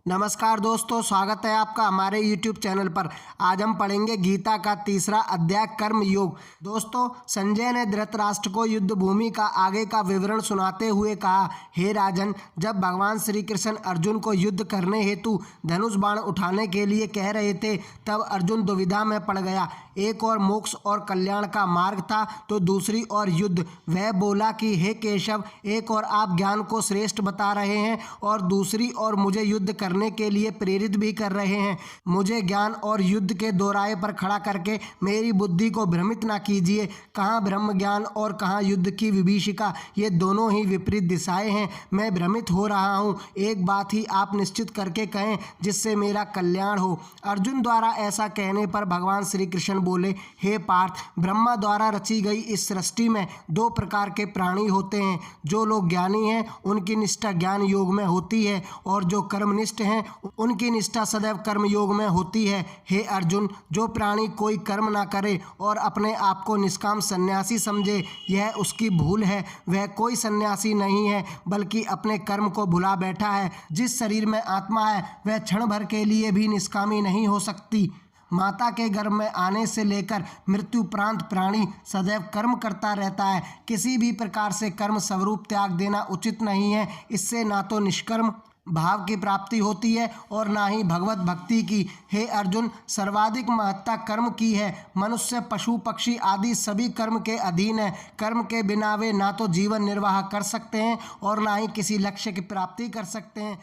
नमस्कार दोस्तों, स्वागत है आपका हमारे YouTube चैनल पर। आज हम पढ़ेंगे गीता का तीसरा अध्याय कर्म योग। दोस्तों, संजय ने धृतराष्ट्र को युद्ध भूमि का आगे का विवरण सुनाते हुए कहा, हे राजन, जब भगवान श्री कृष्ण अर्जुन को युद्ध करने हेतु धनुष बाण उठाने के लिए कह रहे थे, तब अर्जुन दुविधा में पड़ गया। एक और मोक्ष और कल्याण का मार्ग था तो दूसरी ओर युद्ध। वह बोला कि हे केशव, एक और आप ज्ञान को श्रेष्ठ बता रहे हैं और दूसरी ओर मुझे युद्ध करने के लिए प्रेरित भी कर रहे हैं। मुझे ज्ञान और युद्ध के दोराहे पर खड़ा करके मेरी बुद्धि को भ्रमित ना कीजिए। कहाँ ब्रह्म ज्ञान और कहाँ युद्ध की विभीषिका, ये दोनों ही विपरीत दिशाएं हैं। मैं भ्रमित हो रहा हूँ। एक बात ही आप निश्चित करके कहें जिससे मेरा कल्याण हो। अर्जुन द्वारा ऐसा कहने पर भगवान श्री कृष्ण बोले, हे पार्थ, ब्रह्मा द्वारा रची गई इस सृष्टि में दो प्रकार के प्राणी होते हैं। जो लोग ज्ञानी हैं उनकी निष्ठा ज्ञान योग में होती है और जो कर्मनिष्ठ हैं उनकी निष्ठा सदैव कर्म योग में होती है। हे अर्जुन, जो प्राणी कोई कर्म ना करे और अपने आप को निष्काम सन्यासी समझे, यह उसकी भूल है। वह कोई सन्यासी नहीं है बल्कि अपने कर्म को भुला बैठा है। जिस शरीर में आत्मा है वह क्षण भर के लिए भी निष्कामी नहीं हो सकती। माता के गर्भ में आने से लेकर मृत्यु प्रांत प्राणी सदैव कर्म करता रहता है। किसी भी प्रकार से कर्म स्वरूप त्याग देना उचित नहीं है। इससे ना तो निष्कर्म भाव की प्राप्ति होती है और ना ही भगवत भक्ति की। हे अर्जुन, सर्वाधिक महत्ता कर्म की है। मनुष्य, पशु, पक्षी आदि सभी कर्म के अधीन है। कर्म के बिना वे ना तो जीवन निर्वाह कर सकते हैं और ना ही किसी लक्ष्य की प्राप्ति कर सकते हैं।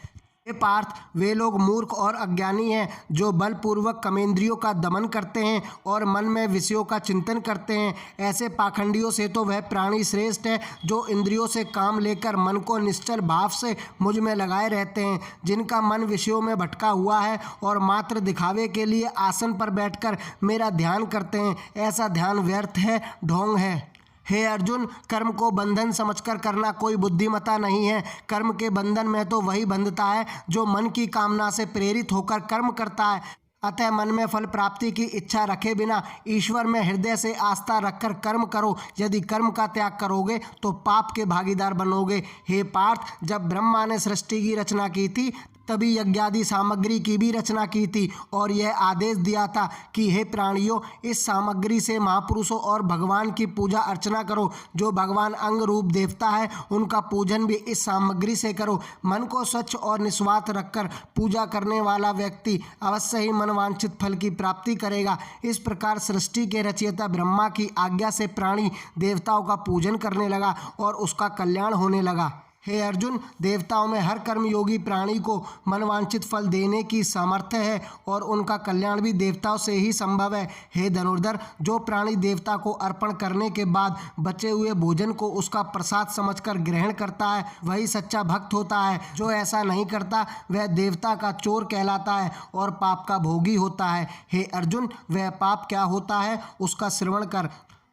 हे पार्थ, वे लोग मूर्ख और अज्ञानी हैं जो बलपूर्वक कर्मेंद्रियों का दमन करते हैं और मन में विषयों का चिंतन करते हैं। ऐसे पाखंडियों से तो वह प्राणी श्रेष्ठ है जो इंद्रियों से काम लेकर मन को निश्चल भाव से मुझ में लगाए रहते हैं। जिनका मन विषयों में भटका हुआ है और मात्र दिखावे के लिए आसन पर बैठकर मेरा ध्यान करते हैं, ऐसा ध्यान व्यर्थ है, ढोंग है। हे अर्जुन, कर्म को बंधन समझकर करना कोई बुद्धिमत्ता नहीं है। कर्म के बंधन में तो वही बंधता है जो मन की कामना से प्रेरित होकर कर्म करता है। अतः मन में फल प्राप्ति की इच्छा रखे बिना ईश्वर में हृदय से आस्था रखकर कर्म करो। यदि कर्म का त्याग करोगे तो पाप के भागीदार बनोगे। हे पार्थ, जब ब्रह्मा ने सृष्टि की रचना की थी तभी यज्ञादि सामग्री की भी रचना की थी और यह आदेश दिया था कि हे प्राणियों, इस सामग्री से महापुरुषों और भगवान की पूजा अर्चना करो। जो भगवान अंग रूप देवता है उनका पूजन भी इस सामग्री से करो। मन को स्वच्छ और निस्वार्थ रखकर पूजा करने वाला व्यक्ति अवश्य ही मनवांछित फल की प्राप्ति करेगा। इस प्रकार सृष्टि के रचयिता ब्रह्मा की आज्ञा से प्राणी देवताओं का पूजन करने लगा और उसका कल्याण होने लगा। हे अर्जुन, देवताओं में हर कर्मयोगी प्राणी को मनवांछित फल देने की सामर्थ्य है और उनका कल्याण भी देवताओं से ही संभव है। हे धनुर्धर, जो प्राणी देवता को अर्पण करने के बाद बचे हुए भोजन को उसका प्रसाद समझकर ग्रहण करता है वही सच्चा भक्त होता है। जो ऐसा नहीं करता वह देवता का चोर कहलाता है और पाप का भोगी होता है। हे अर्जुन, वह पाप क्या होता है उसका श्रवण कर।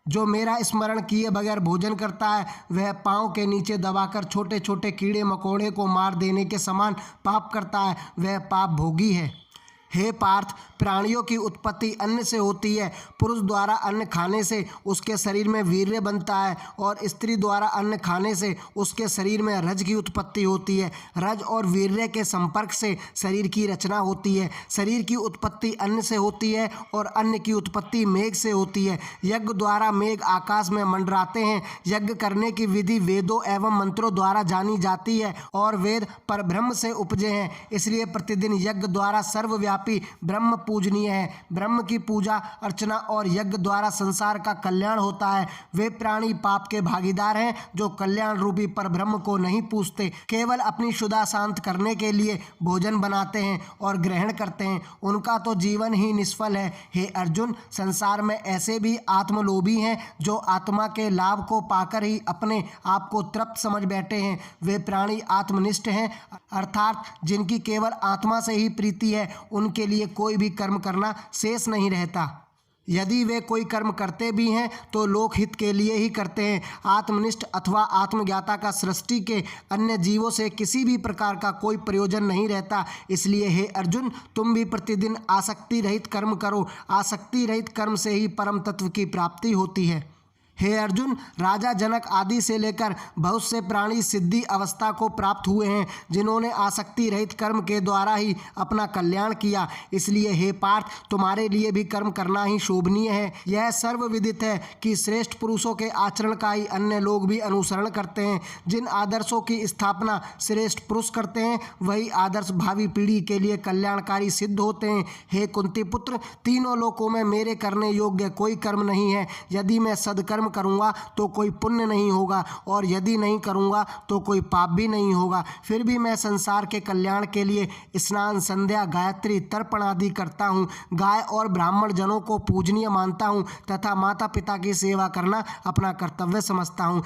जो मेरा स्मरण किए बगैर भोजन करता है वह पाँव के नीचे दबाकर छोटे छोटे कीड़े मकोड़े को मार देने के समान पाप करता है। वह पाप भोगी है। हे पार्थ, प्राणियों की उत्पत्ति अन्न से होती है। पुरुष द्वारा अन्न खाने से उसके शरीर में वीर्य बनता है और स्त्री द्वारा अन्न खाने से उसके शरीर में रज की उत्पत्ति होती है। रज और वीर्य के संपर्क से शरीर की रचना होती है। शरीर की उत्पत्ति अन्न से होती है और अन्न की उत्पत्ति मेघ से होती है। यज्ञ द्वारा मेघ आकाश में मंडराते हैं। यज्ञ करने की विधि वेदों एवं मंत्रों द्वारा जानी जाती है और वेद परब्रह्म से उपजे हैं। इसलिए प्रतिदिन यज्ञ द्वारा सर्वव्यापी ब्रह्म पूजनीय है। ब्रह्म की पूजा अर्चना और यज्ञ द्वारा संसार का कल्याण होता है। वे प्राणी पाप के भागीदार हैं जो कल्याण रूपी परब्रह्म को नहीं पूजते, केवल अपनी क्षुधा शांत करने के लिए भोजन बनाते हैं और ग्रहण करते हैं। उनका तो जीवन ही निष्फल है। हे अर्जुन, संसार में ऐसे भी आत्मलोभी हैं जो आत्मा के लाभ को पाकर ही अपने आप को तृप्त समझ बैठे हैं। वे प्राणी आत्मनिष्ठ हैं, अर्थात जिनकी केवल आत्मा से ही प्रीति है। उनके लिए कोई भी कर्म करना शेष नहीं रहता। यदि वे कोई कर्म करते भी हैं तो लोकहित के लिए ही करते हैं। आत्मनिष्ठ अथवा आत्मज्ञाता का सृष्टि के अन्य जीवों से किसी भी प्रकार का कोई प्रयोजन नहीं रहता। इसलिए हे अर्जुन, तुम भी प्रतिदिन आसक्ति रहित कर्म करो। आसक्ति रहित कर्म से ही परम तत्व की प्राप्ति होती है। हे अर्जुन, राजा जनक आदि से लेकर बहुत से प्राणी सिद्धि अवस्था को प्राप्त हुए हैं, जिन्होंने आसक्ति रहित कर्म के द्वारा ही अपना कल्याण किया। इसलिए हे पार्थ, तुम्हारे लिए भी कर्म करना ही शोभनीय है। यह सर्वविदित है कि श्रेष्ठ पुरुषों के आचरण का ही अन्य लोग भी अनुसरण करते हैं। जिन आदर्शों की स्थापना श्रेष्ठ पुरुष करते हैं, वही आदर्श भावी पीढ़ी के लिए कल्याणकारी सिद्ध होते हैं। हे कुंती पुत्र, तीनों लोकों में मेरे करने योग्य कोई कर्म नहीं है। यदि मैं सदकर्म करूंगा तो कोई पुण्य नहीं होगा, और यदि नहीं करूंगा तो कोई पाप भी नहीं होगा। फिर भी मैं संसार के कल्याण के लिए स्नान, संध्या, गायत्री, तर्पण आदि करता हूँ। गाय और ब्राह्मण जनों को पूजनीय मानता हूँ तथा माता पिता की सेवा करना अपना कर्तव्य समझता हूँ।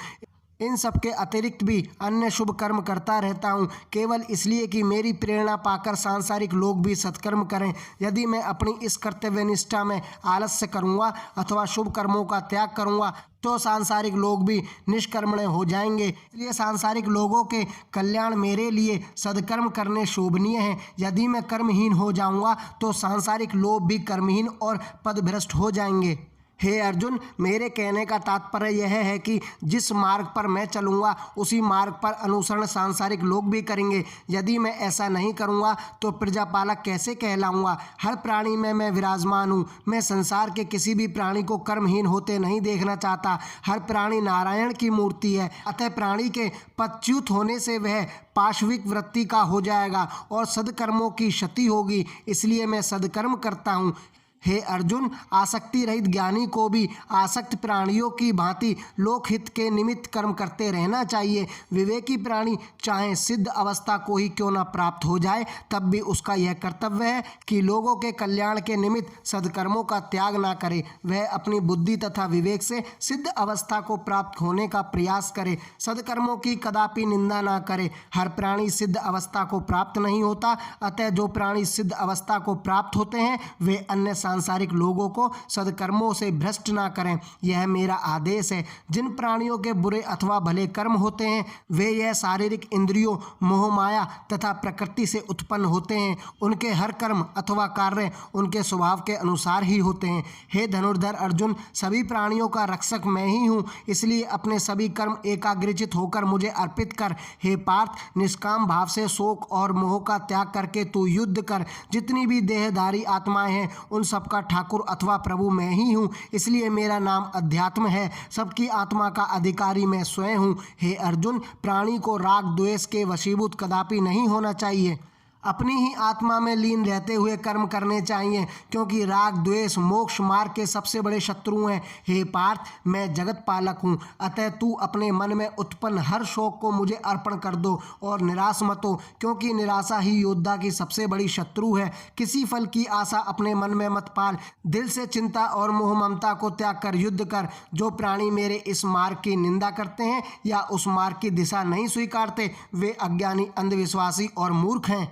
इन सब के अतिरिक्त भी अन्य शुभ कर्म करता रहता हूँ, केवल इसलिए कि मेरी प्रेरणा पाकर सांसारिक लोग भी सत्कर्म करें। यदि मैं अपनी इस कर्तव्य निष्ठा में आलस्य करूँगा अथवा शुभ कर्मों का त्याग करूँगा तो सांसारिक लोग भी निष्कर्मण्य हो जाएंगे। इसलिए सांसारिक लोगों के कल्याण मेरे लिए सदकर्म करने शोभनीय है। यदि मैं कर्महीन हो जाऊँगा तो सांसारिक लोग भी कर्महीन और पदभ्रष्ट हो जाएंगे। हे अर्जुन, मेरे कहने का तात्पर्य यह है कि जिस मार्ग पर मैं चलूँगा उसी मार्ग पर अनुसरण सांसारिक लोग भी करेंगे। यदि मैं ऐसा नहीं करूँगा तो प्रजापालक कैसे कहलाऊँगा। हर प्राणी में मैं विराजमान हूँ। मैं संसार के किसी भी प्राणी को कर्महीन होते नहीं देखना चाहता। हर प्राणी नारायण की मूर्ति है, अतः प्राणी के पदच्युत होने से वह पाशविक वृत्ति का हो जाएगा और सदकर्मों की क्षति होगी। इसलिए मैं सदकर्म करता हूँ। हे अर्जुन, आसक्ति रहित ज्ञानी को भी आसक्त प्राणियों की भांति लोकहित के निमित्त कर्म करते रहना चाहिए। विवेकी प्राणी चाहे सिद्ध अवस्था को ही क्यों न प्राप्त हो जाए, तब भी उसका यह कर्तव्य है कि लोगों के कल्याण के निमित्त सदकर्मों का त्याग ना करे। वह अपनी बुद्धि तथा विवेक से सिद्ध अवस्था को प्राप्त होने का प्रयास करे, सदकर्मों की कदापि निंदा ना करे। हर प्राणी सिद्ध अवस्था को प्राप्त नहीं होता, अतः जो प्राणी सिद्ध अवस्था को प्राप्त होते हैं वे अन्य सांसारिक लोगों को सदकर्मों से भ्रष्ट ना करें। यह मेरा आदेश है। जिन प्राणियों के बुरे अथवा भले कर्म होते हैं वे यह शारीरिक इंद्रियों, मोह माया तथा प्रकृति से उत्पन्न होते हैं। उनके हर कर्म अथवा कार्य उनके स्वभाव के अनुसार ही होते हैं। हे धनुर्धर अर्जुन, सभी प्राणियों का रक्षक मैं ही हूँ, इसलिए अपने सभी कर्म एकाग्रचित होकर मुझे अर्पित कर। हे पार्थ, निष्काम भाव से शोक और मोह का त्याग करके तू युद्ध कर। जितनी भी देहधारी आत्माएं हैं उन सबका ठाकुर अथवा प्रभु मैं ही हूँ, इसलिए मेरा नाम अध्यात्म है। सबकी आत्मा का अधिकारी मैं स्वयं हूँ। हे अर्जुन, प्राणी को राग द्वेष के वशीभूत कदापि नहीं होना चाहिए। अपनी ही आत्मा में लीन रहते हुए कर्म करने चाहिए, क्योंकि राग द्वेष मोक्ष मार्ग के सबसे बड़े शत्रु हैं। हे पार्थ, मैं जगत पालक हूँ, अतः तू अपने मन में उत्पन्न हर शोक को मुझे अर्पण कर दो और निराश मत हो, क्योंकि निराशा ही योद्धा की सबसे बड़ी शत्रु है। किसी फल की आशा अपने मन में मत पाल। दिल से चिंता और मोह ममता को त्याग कर युद्ध कर। जो प्राणी मेरे इस मार्ग की निंदा करते हैं या उस मार्ग की दिशा नहीं स्वीकारते वे अज्ञानी, अंधविश्वासी और मूर्ख हैं।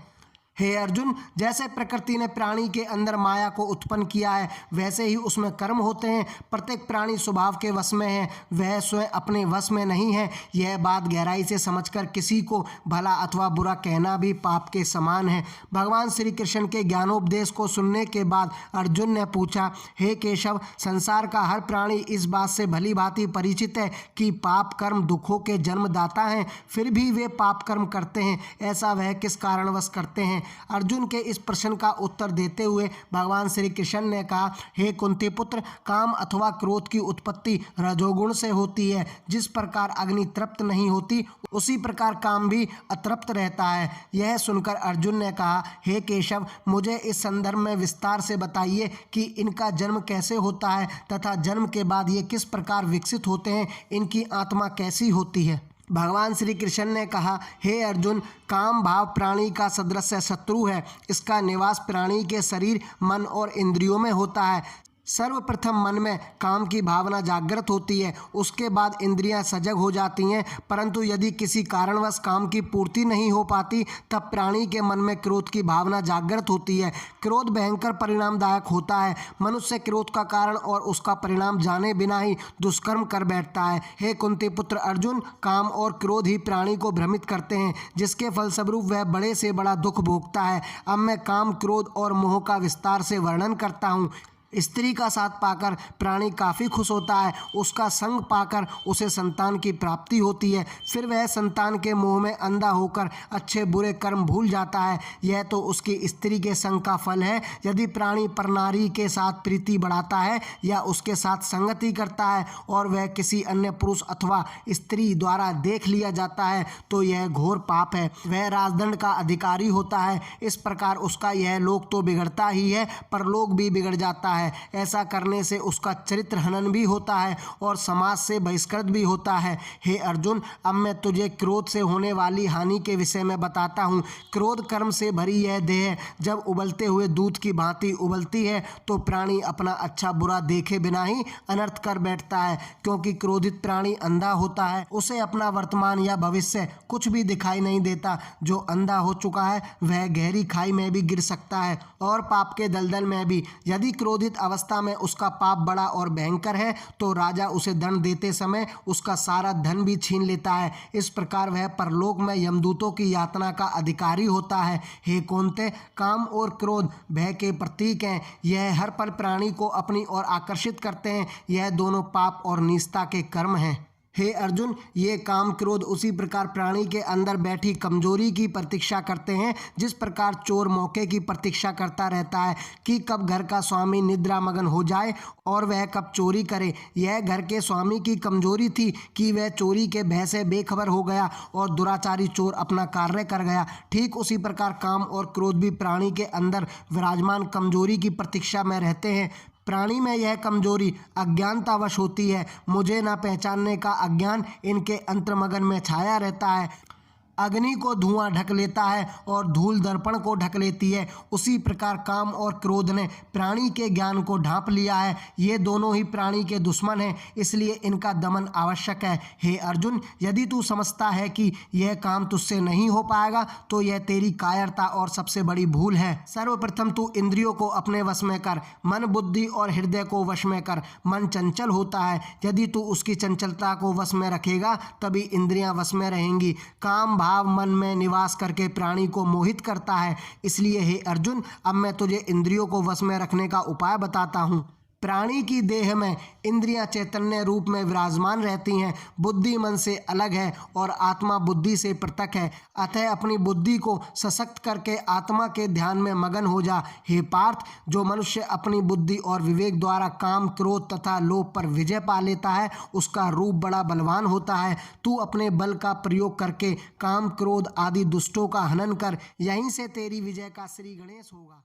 हे अर्जुन, जैसे प्रकृति ने प्राणी के अंदर माया को उत्पन्न किया है वैसे ही उसमें कर्म होते हैं। प्रत्येक प्राणी स्वभाव के वश में है, वह स्वयं अपने वश में नहीं है। यह बात गहराई से समझकर किसी को भला अथवा बुरा कहना भी पाप के समान है। भगवान श्री कृष्ण के ज्ञानोपदेश को सुनने के बाद अर्जुन ने पूछा, हे केशव, संसार का हर प्राणी इस बात से भली भांति परिचित है कि पाप कर्म दुखों के जन्मदाता हैं, फिर भी वे पाप कर्म करते हैं। ऐसा वह किस कारणवश करते हैं? अर्जुन के इस प्रश्न का उत्तर देते हुए भगवान श्री कृष्ण ने कहा, हे कुंती पुत्र, काम अथवा क्रोध की उत्पत्ति रजोगुण से होती है। जिस प्रकार अग्नि तृप्त नहीं होती उसी प्रकार काम भी अतृप्त रहता है। यह सुनकर अर्जुन ने कहा, हे केशव, मुझे इस संदर्भ में विस्तार से बताइए कि इनका जन्म कैसे होता है तथा जन्म के बाद ये किस प्रकार विकसित होते हैं, इनकी आत्मा कैसी होती है। भगवान श्री कृष्ण ने कहा, हे अर्जुन, काम भाव प्राणी का सदृश शत्रु है। इसका निवास प्राणी के शरीर, मन और इंद्रियों में होता है। सर्वप्रथम मन में काम की भावना जागृत होती है, उसके बाद इंद्रियां सजग हो जाती हैं। परंतु यदि किसी कारणवश काम की पूर्ति नहीं हो पाती तब प्राणी के मन में क्रोध की भावना जागृत होती है। क्रोध भयंकर परिणामदायक होता है। मनुष्य क्रोध का कारण और उसका परिणाम जाने बिना ही दुष्कर्म कर बैठता है। हे कुंती पुत्र अर्जुन, काम और क्रोध ही प्राणी को भ्रमित करते हैं, जिसके फलस्वरूप वह बड़े से बड़ा दुख भोगता है। अब मैं काम, क्रोध और मोह का विस्तार से वर्णन करता हूँ। स्त्री का साथ पाकर प्राणी काफ़ी खुश होता है। उसका संग पाकर उसे संतान की प्राप्ति होती है। फिर वह संतान के मोह में अंधा होकर अच्छे बुरे कर्म भूल जाता है। यह तो उसकी स्त्री के संग का फल है। यदि प्राणी परनारी के साथ प्रीति बढ़ाता है या उसके साथ संगति करता है और वह किसी अन्य पुरुष अथवा स्त्री द्वारा देख लिया जाता है तो यह घोर पाप है। वह राजदंड का अधिकारी होता है। इस प्रकार उसका यह लोक तो बिगड़ता ही है, परलोक भी बिगड़ जाता है। ऐसा करने से उसका चरित्र हनन भी होता है और समाज से बहिष्कृत भी होता है। हे अर्जुन, अब मैं तुझे क्रोध से होने वाली हानि के विषय में बताता हूँ। क्रोध कर्म से भरी यह देह जब उबलते हुए दूध की भांति उबलती है तो प्राणी अपना अच्छा बुरा देखे बिना ही अनर्थ कर बैठता है। क्योंकि क्रोधित प्राणी अंधा होता है, उसे अपना वर्तमान या भविष्य कुछ भी दिखाई नहीं देता। जो अंधा हो चुका है वह गहरी खाई में भी गिर सकता है और पाप के दलदल में भी। यदि क्रोधित अवस्था में उसका पाप बड़ा और भयंकर है तो राजा उसे दंड देते समय उसका सारा धन भी छीन लेता है। इस प्रकार वह परलोक में यमदूतों की यातना का अधिकारी होता है। हे कौन्तेय, काम और क्रोध भय के प्रतीक हैं। यह हर पल प्राणी को अपनी ओर आकर्षित करते हैं। यह दोनों पाप और नीचता के कर्म हैं। हे अर्जुन, ये काम क्रोध उसी प्रकार प्राणी के अंदर बैठी कमजोरी की प्रतीक्षा करते हैं जिस प्रकार चोर मौके की प्रतीक्षा करता रहता है कि कब घर का स्वामी निद्रा मगन हो जाए और वह कब चोरी करे। यह घर के स्वामी की कमजोरी थी कि वह चोरी के भय से बेखबर हो गया और दुराचारी चोर अपना कार्य कर गया। ठीक उसी प्रकार काम और क्रोध भी प्राणी के अंदर विराजमान कमजोरी की प्रतीक्षा में रहते हैं। प्राणी में यह कमजोरी अज्ञानतावश होती है। मुझे न पहचानने का अज्ञान इनके अंतर्मगन में छाया रहता है। अग्नि को धुआं ढक लेता है और धूल दर्पण को ढक लेती है। उसी प्रकार काम और क्रोध ने प्राणी के ज्ञान को ढांप लिया है। ये दोनों ही प्राणी के दुश्मन हैं, इसलिए इनका दमन आवश्यक है। हे अर्जुन, यदि तू समझता है कि यह काम तुझसे नहीं हो पाएगा तो यह तेरी कायरता और सबसे बड़ी भूल है। सर्वप्रथम तू इंद्रियों को अपने वश में कर, मन बुद्धि और हृदय को वश में कर। मन चंचल होता है, यदि तू उसकी चंचलता को वश में रखेगा तभी इंद्रियां वश में रहेंगी। काम भाव मन में निवास करके प्राणी को मोहित करता है। इसलिए हे अर्जुन, अब मैं तुझे इंद्रियों को वश में रखने का उपाय बताता हूँ। प्राणी की देह में इंद्रियां चैतन्य रूप में विराजमान रहती हैं। बुद्धि मन से अलग है और आत्मा बुद्धि से पृथक है। अतः अपनी बुद्धि को सशक्त करके आत्मा के ध्यान में मगन हो जा। हे पार्थ, जो मनुष्य अपनी बुद्धि और विवेक द्वारा काम क्रोध तथा लोभ पर विजय पा लेता है उसका रूप बड़ा बलवान होता है। तू अपने बल का प्रयोग करके काम क्रोध आदि दुष्टों का हनन कर, यहीं से तेरी विजय का श्री गणेश होगा।